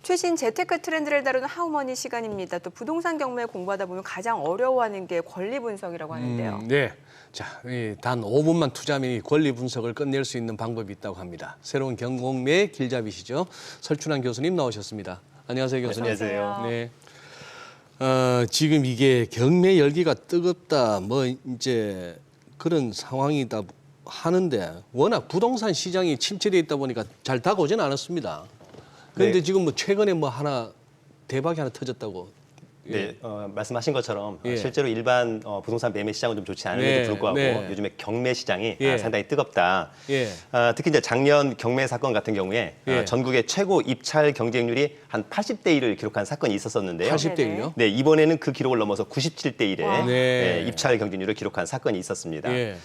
최신 재테크 트렌드를 다루는 하우머니 시간입니다. 또 부동산 경매 공부하다 보면 가장 어려워하는 게 권리 분석이라고 하는데요. 네. 자, 단 5분만 투자하면 권리 분석을 끝낼 수 있는 방법이 있다고 합니다. 새로운 경공매 길잡이시죠. 설춘환 교수님 나오셨습니다. 안녕하세요, 교수님. 안녕하세요. 네. 지금 이게 경매 열기가 뜨겁다, 뭐 이제 그런 상황이다 하는데 워낙 부동산 시장이 침체돼 있다 보니까 잘 다가오지는 않았습니다. 그런데 네. 지금 뭐 최근에 뭐 대박이 하나 터졌다고. 네, 말씀하신 것처럼 예. 실제로 일반 부동산 매매 시장은 좀 좋지 않음에도 네, 불구하고 네. 요즘에 경매 시장이 예. 상당히 뜨겁다. 예. 특히 이제 작년 경매 사건 같은 경우에 예. 전국의 최고 입찰 경쟁률이 한 80대 1을 기록한 사건이 있었었는데요. 80대 1요? 네, 이번에는 그 기록을 넘어서 97대 1의 와. 네. 입찰 경쟁률을 기록한 사건이 있었습니다. 예.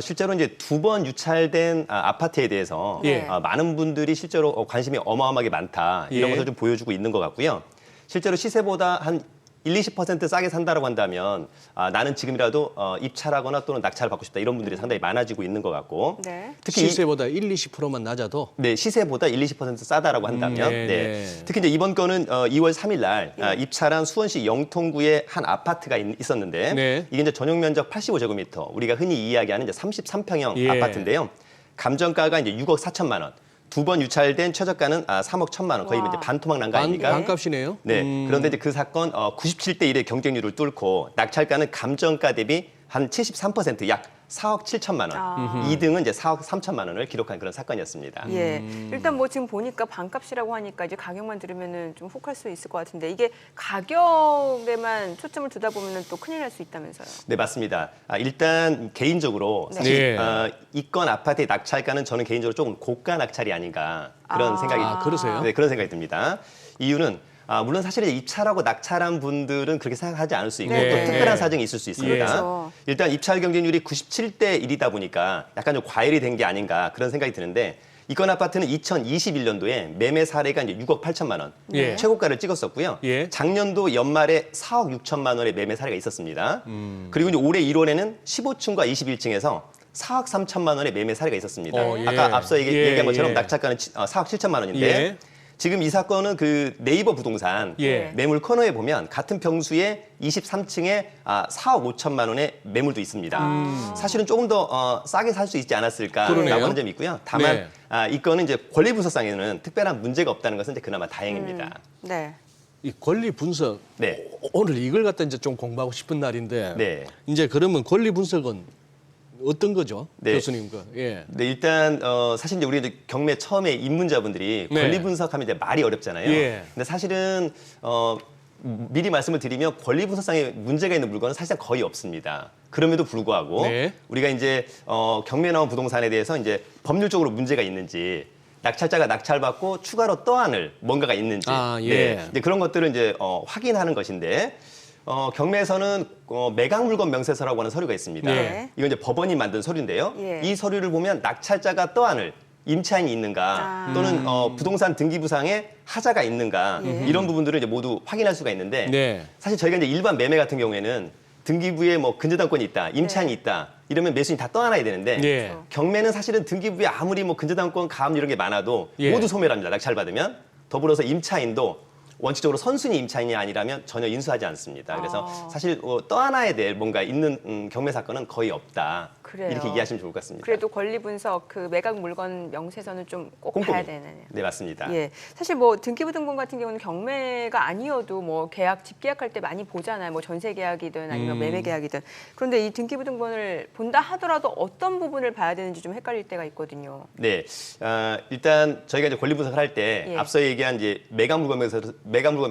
실제로 이제 2번 유찰된 아파트에 대해서 예. 많은 분들이 실제로 관심이 어마어마하게 많다 이런 예. 것을 좀 보여주고 있는 것 같고요. 실제로 시세보다 한 20% 싸게 산다라고 한다면 나는 지금이라도 입찰하거나 또는 낙찰을 받고 싶다 이런 분들이 상당히 많아지고 있는 것 같고 네. 특히 시세보다 20%만 낮아도 네, 시세보다 20% 싸다라고 한다면 네, 네. 특히 이제 이번 건은 2월 3일 날 입찰한 수원시 영통구에 한 아파트가 있었는데 네. 이게 이제 전용 면적 85제곱미터 우리가 흔히 이야기하는 이제 33평형 예. 아파트인데요. 감정가가 이제 6억 4천만 원. 2번 유찰된 최저가는 3억 1천만 원. 거의 와. 이제 반토막 난 거 아닙니까? 반값이네요. 네. 그런데 이제 그 사건 97대 1의 경쟁률을 뚫고 낙찰가는 감정가 대비 한 73% 약 4억 7천만 원. 2등은 이제 4억 3천만 원을 기록한 그런 사건이었습니다. 예. 일단 뭐 지금 보니까 반값이라고 하니까 이제 가격만 들으면은 좀 혹할 수 있을 것 같은데 이게 가격에만 초점을 두다 보면은 또 큰일 날 수 있다면서요. 네, 맞습니다. 일단 개인적으로 네. 사실 네. 이 건 아파트의 낙찰가는 저는 개인적으로 조금 고가 낙찰이 아닌가 그런 생각이 그러세요? 네, 그런 생각이 듭니다. 이유는 물론 사실 입찰하고 낙찰한 분들은 그렇게 생각하지 않을 수 있고 네. 또 특별한 네. 사정이 있을 수 있습니다. 예. 그렇죠. 일단 입찰 경쟁률이 97대 1이다 보니까 약간 좀 과열이 된 게 아닌가 그런 생각이 드는데 이 건 아파트는 2021년도에 매매 사례가 이제 6억 8천만 원 예. 최고가를 찍었었고요. 예. 작년도 연말에 4억 6천만 원의 매매 사례가 있었습니다. 그리고 이제 올해 1월에는 15층과 21층에서 4억 3천만 원의 매매 사례가 있었습니다. 예. 아까 앞서 얘기한 것처럼 예. 낙찰가는 4억 7천만 원인데 예. 지금 이 사건은 그 네이버 부동산 예. 매물 코너에 보면 같은 평수에 23층에 4억 5천만 원의 매물도 있습니다. 사실은 조금 더 싸게 살 수 있지 않았을까라고 그러네요. 하는 점이 있고요. 다만 네. 이 건은 이제 권리 분석상에는 특별한 문제가 없다는 것은 이제 그나마 다행입니다. 네. 이 권리 분석. 네. 오늘 이걸 갖다 이제 좀 공부하고 싶은 날인데. 네. 이제 그러면 권리 분석은 어떤 거죠, 네. 교수님? 예. 네, 일단 사실 이제 우리 이제 경매 처음에 입문자분들이 네. 권리 분석하면 이제 말이 어렵잖아요. 예. 근데 사실은 미리 말씀을 드리면 권리 분석상에 문제가 있는 물건은 사실상 거의 없습니다. 그럼에도 불구하고 네. 우리가 이제 경매 나온 부동산에 대해서 이제 법률적으로 문제가 있는지 낙찰자가 낙찰받고 추가로 떠안을 뭔가가 있는지 예. 네, 이제 그런 것들을 이제 확인하는 것인데 경매에서는 매각 물건 명세서라고 하는 서류가 있습니다. 네. 이건 이제 법원이 만든 서류인데요. 예. 이 서류를 보면 낙찰자가 떠안을 임차인이 있는가 또는 부동산 등기부상에 하자가 있는가 예. 이런 부분들을 이제 모두 확인할 수가 있는데 네. 사실 저희가 이제 일반 매매 같은 경우에는 등기부에 뭐 근저당권이 있다, 임차인이 있다 이러면 매수인이 다 떠안아야 되는데 예. 경매는 사실은 등기부에 아무리 뭐 근저당권, 가압류 이런 게 많아도 예. 모두 소멸합니다. 낙찰받으면 더불어서 임차인도 원칙적으로 선순위 임차인이 아니라면 전혀 인수하지 않습니다. 그래서 사실 떠안아야 될 뭔가 있는 경매 사건은 거의 없다. 그래요. 이렇게 이해하시면 좋을 것 같습니다. 그래도 권리 분석 그 매각 물건 명세서는 좀 꼭 봐야 되네요. 네, 맞습니다. 예, 사실 뭐 등기부등본 같은 경우는 경매가 아니어도 뭐 집 계약할 때 많이 보잖아요. 뭐 전세 계약이든 아니면 매매 계약이든. 그런데 이 등기부등본을 본다 하더라도 어떤 부분을 봐야 되는지 좀 헷갈릴 때가 있거든요. 네, 일단 저희가 이제 권리 분석을 할 때 예. 앞서 얘기한 이제 매각 물건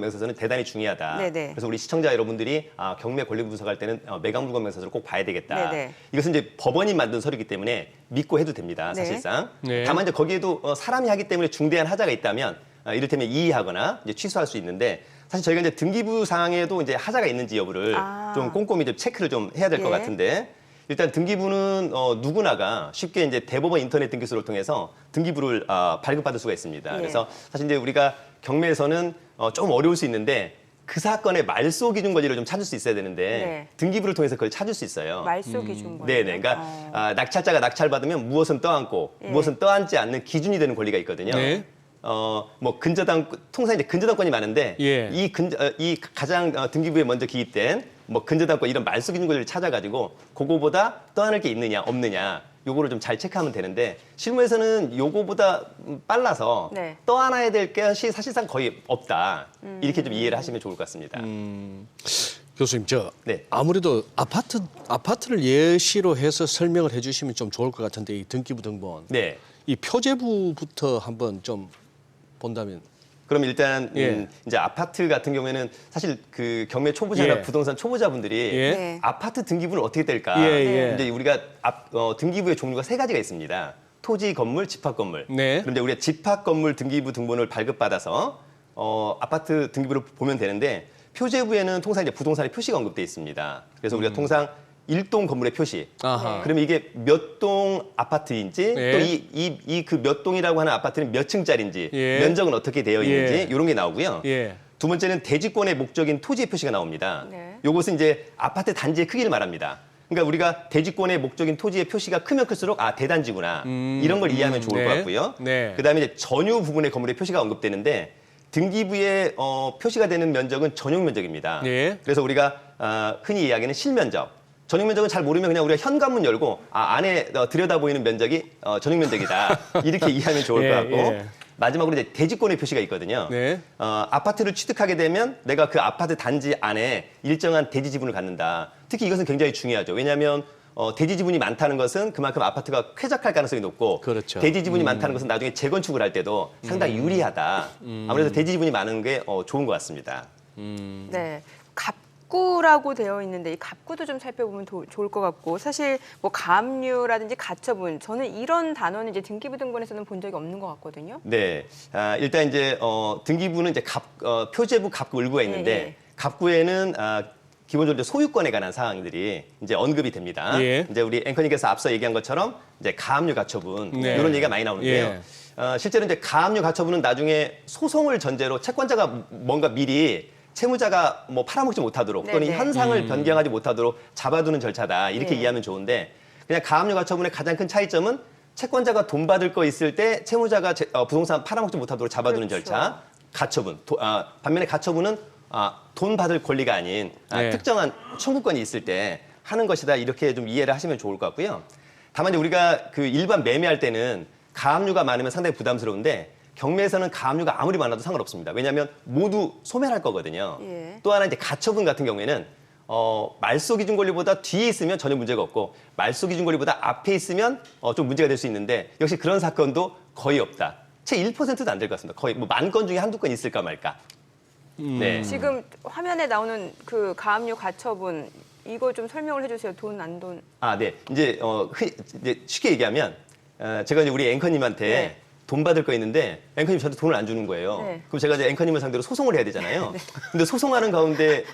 명세서는 대단히 중요하다. 네네. 그래서 우리 시청자 여러분들이 경매 권리 분석할 때는 매각 물건 명세서를 꼭 봐야 되겠다. 네네. 이것은 이제 법원이 만든 서류이기 때문에 믿고 해도 됩니다. 네. 사실상. 네. 다만 이제 거기에도 사람이 하기 때문에 중대한 하자가 있다면 이를테면 이의하거나 이제 취소할 수 있는데 사실 저희가 이제 등기부상에도 이제 하자가 있는지 여부를 좀 꼼꼼히 좀 체크를 좀 해야 될 것 예. 같은데. 일단 등기부는 누구나가 쉽게 이제 대법원 인터넷 등기소를 통해서 등기부를 발급받을 수가 있습니다. 예. 그래서 사실 이제 우리가 경매에서는 좀 어려울 수 있는데 그 사건의 말소 기준 권리를 좀 찾을 수 있어야 되는데 네. 등기부를 통해서 그걸 찾을 수 있어요. 말소 기준 권리. 네네. 그러니까 낙찰자가 낙찰받으면 무엇은 떠안고 예. 무엇은 떠안지 않는 기준이 되는 권리가 있거든요. 네. 뭐 근저당 통상 이제 근저당권이 많은데 예. 이 가장 등기부에 먼저 기입된 뭐 근저당권 이런 말소기준권을 찾아가지고 그거보다 떠안을 게 있느냐 없느냐 요거를 좀 잘 체크하면 되는데 실무에서는 요거보다 빨라서 네. 떠안아야 될 것이 사실상 거의 없다 이렇게 좀 이해를 하시면 좋을 것 같습니다. 교수님, 네. 아무래도 아파트를 예시로 해서 설명을 해주시면 좀 좋을 것 같은데 이 등기부 등본, 네. 이 표제부부터 한번 좀 본다면. 그럼 일단 예. 이제 아파트 같은 경우에는 사실 그 경매 초보자나 예. 부동산 초보자분들이 예. 네. 아파트 등기부는 어떻게 될까? 예, 예. 이제 우리가 등기부의 종류가 세 가지가 있습니다. 토지, 건물, 집합 건물. 네. 그럼 이제 우리가 집합 건물 등기부 등본을 발급받아서 아파트 등기부를 보면 되는데 표제부에는 통상 이제 부동산의 표시가 언급돼 있습니다. 그래서 우리가 통상 1동 건물의 표시. 아하. 그러면 이게 몇 동 아파트인지 네. 또 이 그 몇 동이라고 하는 아파트는 몇 층짜리인지 예. 면적은 어떻게 되어 있는지 예. 이런 게 나오고요. 예. 두 번째는 대지권의 목적인 토지의 표시가 나옵니다. 네. 요것은 이제 아파트 단지의 크기를 말합니다. 그러니까 우리가 대지권의 목적인 토지의 표시가 크면 클수록 대단지구나 이런 걸 이해하면 좋을 네. 것 같고요. 네. 그다음에 이제 전유 부분의 건물의 표시가 언급되는데 등기부에 표시가 되는 면적은 전용 면적입니다. 네. 그래서 우리가 흔히 이야기하는 실면적. 전용 면적은 잘 모르면 그냥 우리가 현관문 열고 안에 들여다 보이는 면적이 전용 면적이다 이렇게 이해하면 좋을 것 같고 예. 마지막으로 이제 대지권의 표시가 있거든요. 네. 아파트를 취득하게 되면 내가 그 아파트 단지 안에 일정한 대지 지분을 갖는다. 특히 이것은 굉장히 중요하죠. 왜냐하면 대지 지분이 많다는 것은 그만큼 아파트가 쾌적할 가능성이 높고 그렇죠. 대지 지분이 많다는 것은 나중에 재건축을 할 때도 상당히 유리하다. 아무래도 대지 지분이 많은 게 좋은 것 같습니다. 네. 갑구라고 되어 있는데 이 갑구도 좀 살펴보면 좋을 것 같고 사실 뭐 가압류라든지 가처분 저는 이런 단어는 이제 등기부 등본에서는 본 적이 없는 것 같거든요. 네, 일단 이제 등기부는 이제 표제부 갑구 을구가 있는데 예. 갑구에는 기본적으로 이제 소유권에 관한 사항들이 이제 언급이 됩니다. 예. 이제 우리 앵커님께서 앞서 얘기한 것처럼 이제 가압류 가처분 네. 이런 얘기가 많이 나오는데요. 실제로 이제 가압류 가처분은 나중에 소송을 전제로 채권자가 뭔가 미리 채무자가 뭐 팔아먹지 못하도록 또는 이 네네. 현상을 변경하지 못하도록 잡아두는 절차다 이렇게 네. 이해하면 좋은데 그냥 가압류 가처분의 가장 큰 차이점은 채권자가 돈 받을 거 있을 때 채무자가 부동산 팔아먹지 못하도록 잡아두는 그렇죠. 절차 가처분. 반면에 가처분은 돈 받을 권리가 아닌 네. 특정한 청구권이 있을 때 하는 것이다 이렇게 좀 이해를 하시면 좋을 것 같고요. 다만 이제 우리가 그 일반 매매할 때는 가압류가 많으면 상당히 부담스러운데 경매에서는 가압류가 아무리 많아도 상관없습니다. 왜냐하면 모두 소멸할 거거든요. 예. 또 하나 이제 가처분 같은 경우에는 말소 기준 권리보다 뒤에 있으면 전혀 문제가 없고 말소 기준 권리보다 앞에 있으면 좀 문제가 될 수 있는데 역시 그런 사건도 거의 없다. 채 1%도 안 될 것 같습니다. 거의 뭐 10,000건 중에 한두 건 있을까 말까. 네. 지금 화면에 나오는 그 가압류 가처분 이거 좀 설명을 해주세요. 돈 안 돈. 네. 이제 쉽게 얘기하면 제가 이제 우리 앵커님한테 네. 돈 받을 거 있는데 앵커님 저한테 돈을 안 주는 거예요. 네. 그럼 제가 이제 앵커님을 상대로 소송을 해야 되잖아요. 근데 소송하는 가운데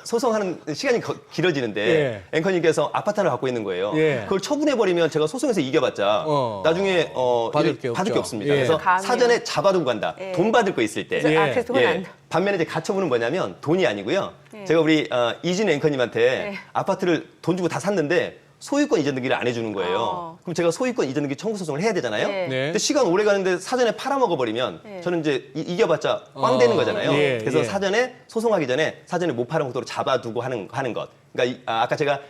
소송하는 시간이 길어지는데 앵커님께서 아파트 하나 갖고 있는 거예요. 예. 그걸 처분해 버리면 제가 소송에서 이겨봤자 받을 나중에 게 없죠. 받을 게 없습니다. 예. 그래서 가압류. 사전에 잡아두고 간다. 예. 돈 받을 거 있을 때. 그래서, 예. 그래서 돈안 안. 반면에 이제 가처분은 뭐냐면 돈이 아니고요. 예. 제가 우리 이진 앵커님한테 예. 아파트를 돈 주고 다 샀는데 소유권 이전 등기를 안 해주는 거예요. 그럼 제가 소유권 이전 등기 청구 소송을 해야 되잖아요. 예. 네. 근데 시간 오래 가는데 사전에 팔아먹어 버리면 예. 저는 이제 이겨봤자 꽝 되는 거잖아요. 예, 그래서 예. 사전에 소송하기 전에 사전에 못 팔아먹도록 잡아두고 하는 것. 그러니까 아까 제가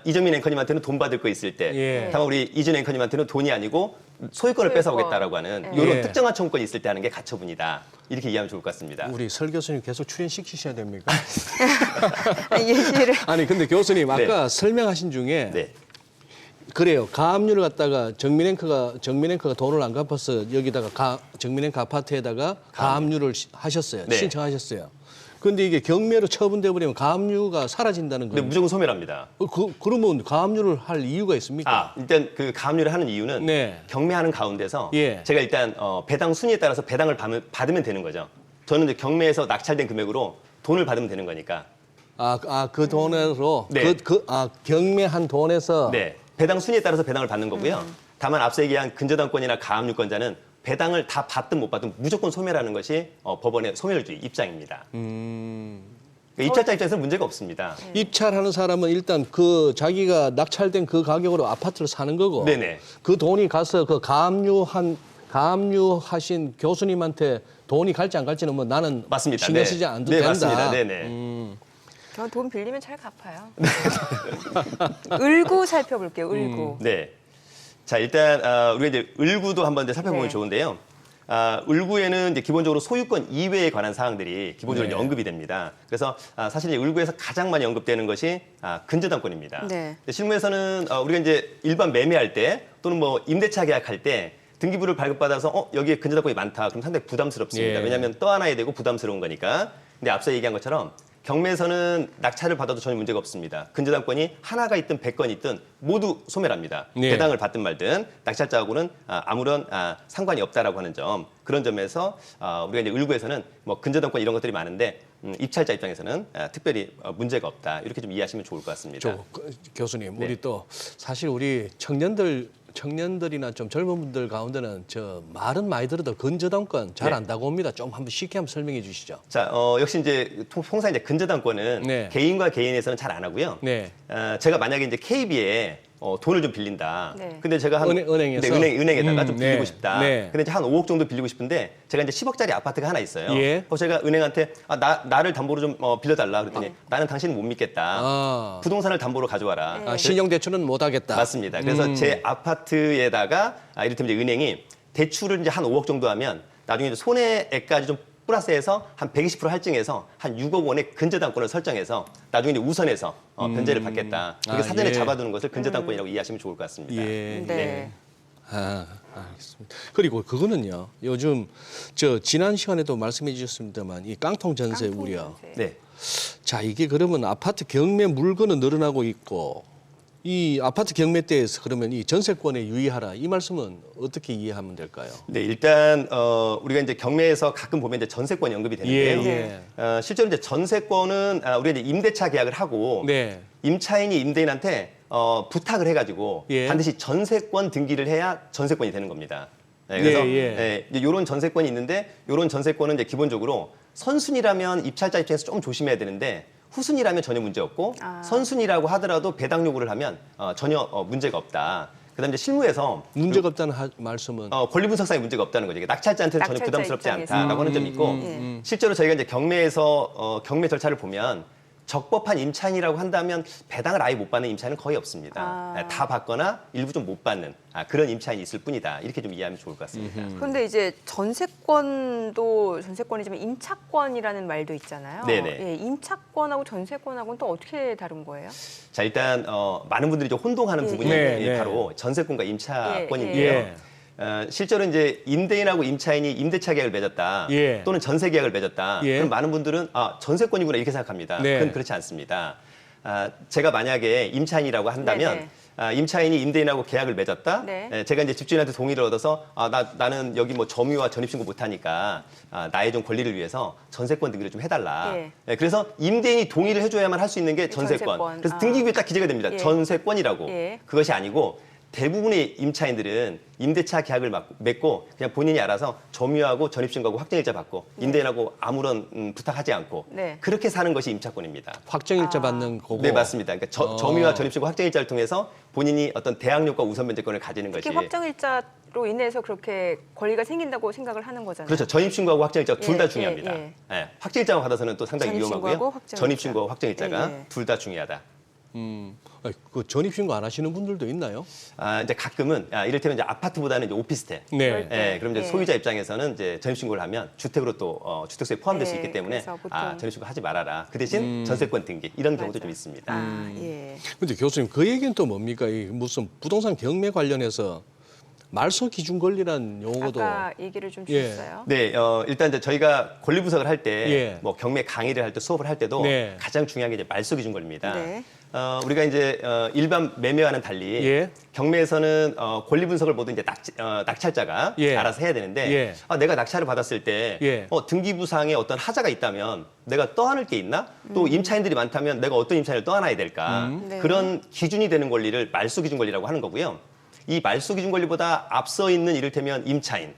이정민 앵커님한테는 돈 받을 거 있을 때, 예. 다만 우리 이진 앵커님한테는 돈이 아니고 소유권을 소유권. 뺏어오겠다라고 하는 예. 이런 예. 특정한 청구권이 있을 때 하는 게 가처분이다. 이렇게 이해하면 좋을 것 같습니다. 우리 설 교수님 계속 출연시키셔야 됩니까? 예시를. 아니 근데 교수님 아까 설명하신 중에 네. 그래요. 가압류를 갖다가 정민앵커가 돈을 안 갚아서 여기다가 정민앵커 아파트에다가 가압류를 하셨어요. 네. 신청하셨어요. 근데 이게 경매로 처분돼 버리면 가압류가 사라진다는 근데 거예요. 무조건 소멸합니다. 그러면 가압류를 할 이유가 있습니까? 일단 그 가압류를 하는 이유는 네. 경매하는 가운데서 예. 제가 일단 배당 순위에 따라서 배당을 받으면 되는 거죠. 저는 이제 경매에서 낙찰된 금액으로 돈을 받으면 되는 거니까. 그 돈으로 네. 경매한 돈에서 네. 배당 순위에 따라서 배당을 받는 거고요. 다만 앞서 얘기한 근저당권이나 가압류권자는 배당을 다 받든 못 받든 무조건 소멸하는 것이 법원의 소멸주의 입장입니다. 그러니까 입찰자 입장에서는 문제가 없습니다. 입찰하는 사람은 일단 자기가 낙찰된 그 가격으로 아파트를 사는 거고 네네. 그 돈이 가서 그 가압류한 가압류하신 교수님한테 돈이 갈지 안 갈지는 뭐 나는 맞습니다. 신경 네. 쓰지 않아도 네, 된다. 맞습니다. 네네. 저 돈 빌리면 잘 갚아요. 을구 살펴볼게요. 을구. 네. 자, 일단 우리가 이제 을구도 한번 이제 살펴보면 네. 좋은데요. 을구에는 이제 기본적으로 소유권 이외에 관한 사항들이 기본적으로 네. 이제 언급이 됩니다. 그래서 사실 이제 을구에서 가장 많이 언급되는 것이 근저당권입니다. 네. 근데 실무에서는 우리가 이제 일반 매매할 때 또는 뭐 임대차 계약할 때 등기부를 발급받아서 여기에 근저당권이 많다. 그럼 상당히 부담스럽습니다. 예. 왜냐하면 떠안아야 되고 부담스러운 거니까. 근데 앞서 얘기한 것처럼 경매에서는 낙찰을 받아도 전혀 문제가 없습니다. 근저당권이 하나가 있든 100건이 있든 모두 소멸합니다. 네. 배당을 받든 말든 낙찰자하고는 아무런 상관이 없다라고 하는 점. 그런 점에서 우리가 이제 을구에서는 뭐 근저당권 이런 것들이 많은데 입찰자 입장에서는 특별히 문제가 없다. 이렇게 좀 이해하시면 좋을 것 같습니다. 교수님, 네. 우리 또 사실 우리 청년들이나 좀 젊은 분들 가운데는 저 말은 많이 들어도 근저당권 잘 네. 안다고 옵니다. 좀 한번 쉽게 한번 설명해 주시죠. 자, 역시 이제 통상 이제 근저당권은 네. 개인과 개인에서는 잘 안 하고요. 네. 제가 만약에 이제 KB에 돈을 좀 빌린다. 네. 근데 제가 한 은행에서? 은행에다가 좀 빌리고 네. 싶다. 네. 근데 이제 한 5억 정도 빌리고 싶은데 제가 이제 10억짜리 아파트가 하나 있어요. 예. 그래서 제가 은행한테 나를 담보로 좀 빌려달라 그랬더니 나는 당신은 못 믿겠다. 부동산을 담보로 가져와라. 신용대출은 못 하겠다. 맞습니다. 그래서 제 아파트에다가 이를테면 이제 은행이 대출을 이제 한 5억 정도 하면 나중에 이제 손해액까지 좀 플러스해서 한 120% 할증해서 한 6억 원의 근저당권을 설정해서 나중에 이제 우선해서 변제를 받겠다. 그렇게 사전에 예. 잡아두는 것을 근저당권이라고 이해하시면 좋을 것 같습니다. 예. 네. 알겠습니다. 그리고 그거는요. 요즘 저 지난 시간에도 말씀해 주셨습니다만 이 깡통 전세 깡통 우려. 전세. 네. 자, 이게 그러면 아파트 경매 물건은 늘어나고 있고 이 아파트 경매 때에서 그러면 이 전세권에 유의하라 이 말씀은 어떻게 이해하면 될까요? 네, 일단 우리가 이제 경매에서 가끔 보면 이제 전세권이 언급이 되는데요. 예. 실제로 이제 전세권은 우리가 이제 임대차 계약을 하고 네. 임차인이 임대인한테 부탁을 해가지고 예. 반드시 전세권 등기를 해야 전세권이 되는 겁니다. 네, 그래서 예. 이제 이런 전세권이 있는데 이런 전세권은 이제 기본적으로 선순위라면 입찰자 입장에서 좀 조심해야 되는데 후순위라면 전혀 문제 없고 선순위라고 하더라도 배당 요구를 하면 전혀 문제가 없다. 그다음에 이제 실무에서 문제가 없다는 말씀은 권리 분석상에 문제가 없다는 거죠. 이게 낙찰자한테는 전혀 낙찰자 부담스럽지 입장에서. 않다라고 하는 점이 있고 실제로 저희가 이제 경매에서 경매 절차를 보면 적법한 임차인이라고 한다면 배당을 아예 못 받는 임차인은 거의 없습니다. 다 받거나 일부 좀 못 받는 그런 임차인이 있을 뿐이다. 이렇게 좀 이해하면 좋을 것 같습니다. 그런데 이제 전세권이지만 임차권이라는 말도 있잖아요. 네네. 예, 임차권하고 전세권하고는 또 어떻게 다른 거예요? 자, 일단 많은 분들이 좀 혼동하는 부분이 네. 바로 전세권과 임차권인데요. 예. 실제로 이제 임대인하고 임차인이 임대차 계약을 맺었다 예. 또는 전세 계약을 맺었다. 예. 그럼 많은 분들은 전세권이구나 이렇게 생각합니다. 네. 그건 그렇지 않습니다. 제가 만약에 임차인이라고 한다면 네네. 임차인이 임대인하고 계약을 맺었다. 네. 제가 이제 집주인한테 동의를 얻어서 나는 여기 뭐 점유와 전입신고 못하니까 나의 좀 권리를 위해서 전세권 등기를 좀 해달라. 예. 그래서 임대인이 동의를 해줘야만 할 수 있는 게 전세권. 전세권. 그래서 등기부에 딱 기재가 됩니다. 예. 전세권이라고. 예. 그것이 아니고 대부분의 임차인들은 임대차 계약을 맺고 그냥 본인이 알아서 점유하고 전입신고하고 확정일자 받고 임대인하고 아무런 부탁하지 않고 네. 그렇게 사는 것이 임차권입니다. 확정일자 받는 거고. 네, 맞습니다. 그러니까 점유와 전입신고 확정일자를 통해서 본인이 어떤 대항력과 우선 변제권을 가지는 것이 특히 확정일자로 인해서 그렇게 권리가 생긴다고 생각을 하는 거잖아요. 그렇죠. 전입신고하고 확정일자 둘 다 예, 중요합니다. 예. 확정일자만 받아서는 또 상당히 전입신고하고 위험하고요. 확정일자. 전입신고와 확정일자가 예. 둘 다 중요하다. 그 전입신고 안 하시는 분들도 있나요? 이제 가끔은 이를테면 이제 아파트보다는 이제 오피스텔. 네. 예, 그럼 이제 예. 소유자 입장에서는 이제 전입신고를 하면 주택으로 또 주택수에 포함될 수 예, 있기 때문에 그래서 보통- 전입신고 하지 말아라. 그 대신 전세권 등기 이런 경우도 좀 있습니다. 예. 근데 교수님 그 얘기는 또 뭡니까? 이 무슨 부동산 경매 관련해서 말소 기준 권리란 용어도 아까 얘기를 좀 예. 주셨어요. 네, 일단 이제 저희가 권리 분석을 할 때, 예. 뭐 경매 강의를 할 때 수업을 할 때도 네. 가장 중요한 게 이제 말소 기준 권리입니다. 네. 우리가 이제 일반 매매와는 달리 예. 경매에서는 권리 분석을 모두 이제 낙찰자가 예. 알아서 해야 되는데 예. 내가 낙찰을 받았을 때 예. 등기부상에 어떤 하자가 있다면 내가 떠안을 게 있나? 또 임차인들이 많다면 내가 어떤 임차인을 떠안아야 될까? 네. 그런 기준이 되는 권리를 말소 기준 권리라고 하는 거고요. 이 말소 기준 권리보다 앞서 있는 이를테면 임차인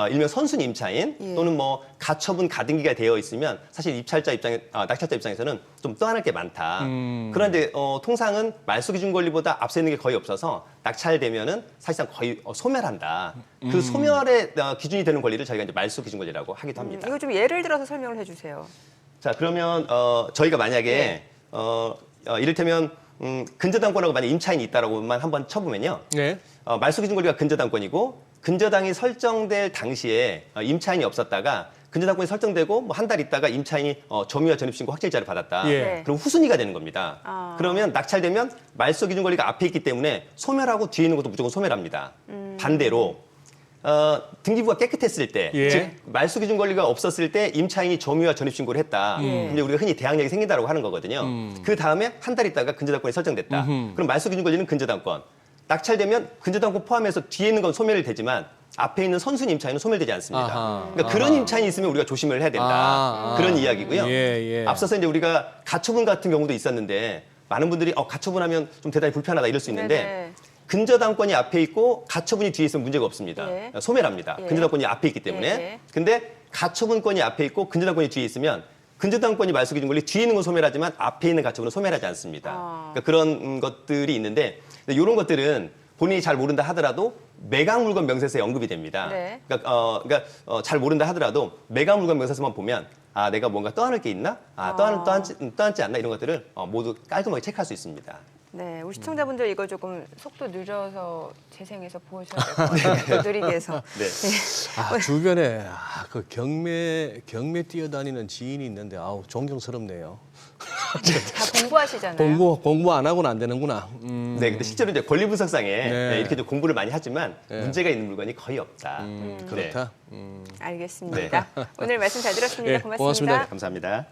일명 선순위 임차인 예. 또는 뭐 가처분 가등기가 되어 있으면 사실 낙찰자 입장에서는 좀 떠안을 게 많다. 그런데 통상은 말소 기준 권리보다 앞서 있는 게 거의 없어서 낙찰되면은 사실상 거의 소멸한다. 그 소멸의 기준이 되는 권리를 저희가 이제 말소 기준 권리라고 하기도 합니다. 이거 좀 예를 들어서 설명을 해주세요. 자, 그러면 저희가 만약에 이를테면 근저당권하고 만약 임차인이 있다라고만 한번 쳐보면요. 네. 말소 기준 권리가 근저당권이고 근저당이 설정될 당시에 임차인이 없었다가 근저당권이 설정되고 뭐 한 달 있다가 임차인이 점유와 전입신고 확정일자를 받았다. 예. 네. 그럼 후순위가 되는 겁니다. 아. 그러면 낙찰되면 말소 기준 권리가 앞에 있기 때문에 소멸하고 뒤에 있는 것도 무조건 소멸합니다. 반대로 등기부가 깨끗했을 때, 예. 즉 말소 기준 권리가 없었을 때 임차인이 점유와 전입신고를 했다. 이제 우리가 흔히 대항력이 생긴다고 하는 거거든요. 그 다음에 한 달 있다가 근저당권이 설정됐다. 그럼 말소 기준 권리는 근저당권. 낙찰되면 근저당권 포함해서 뒤에 있는 건 소멸이 되지만 앞에 있는 선순위 임차인은 소멸되지 않습니다. 아하. 그러니까 그런 임차인이 있으면 우리가 조심을 해야 된다. 그런 이야기고요. 예. 앞서서 이제 우리가 가처분 같은 경우도 있었는데 많은 분들이 가처분하면 좀 대단히 불편하다 이럴 수 있는데 네네. 근저당권이 앞에 있고 가처분이 뒤에 있으면 문제가 없습니다. 예. 소멸합니다. 예. 근저당권이 앞에 있기 때문에. 예. 근데 가처분권이 앞에 있고 근저당권이 뒤에 있으면 근저당권이 말소 기준 권리 뒤에 있는 건 소멸하지만 앞에 있는 가처분은 소멸하지 않습니다. 그러니까 그런 것들이 있는데 이런 것들은 본인이 잘 모른다 하더라도 매각 물건 명세서에 언급이 됩니다. 네. 그러니까 잘 모른다 하더라도 매각 물건 명세서만 보면 내가 뭔가 떠안을 게 있나? 떠안지 않나? 이런 것들을 모두 깔끔하게 체크할 수 있습니다. 네, 우리 시청자분들 이거 조금 속도 늘려서 재생해서 보셔야 될 것 같아요. 느리게 해서. 네. 주변에 그 경매 뛰어다니는 지인이 있는데 존경스럽네요. 다 공부하시잖아요. 공부 안 하고는 안 되는구나. 네, 근데 실제로 이제 권리 분석상에 네. 이렇게 좀 공부를 많이 하지만 네. 문제가 있는 물건이 거의 없다. 그렇다. 알겠습니다. 오늘 말씀 잘 들었습니다. 예, 고맙습니다. 고맙습니다. 감사합니다.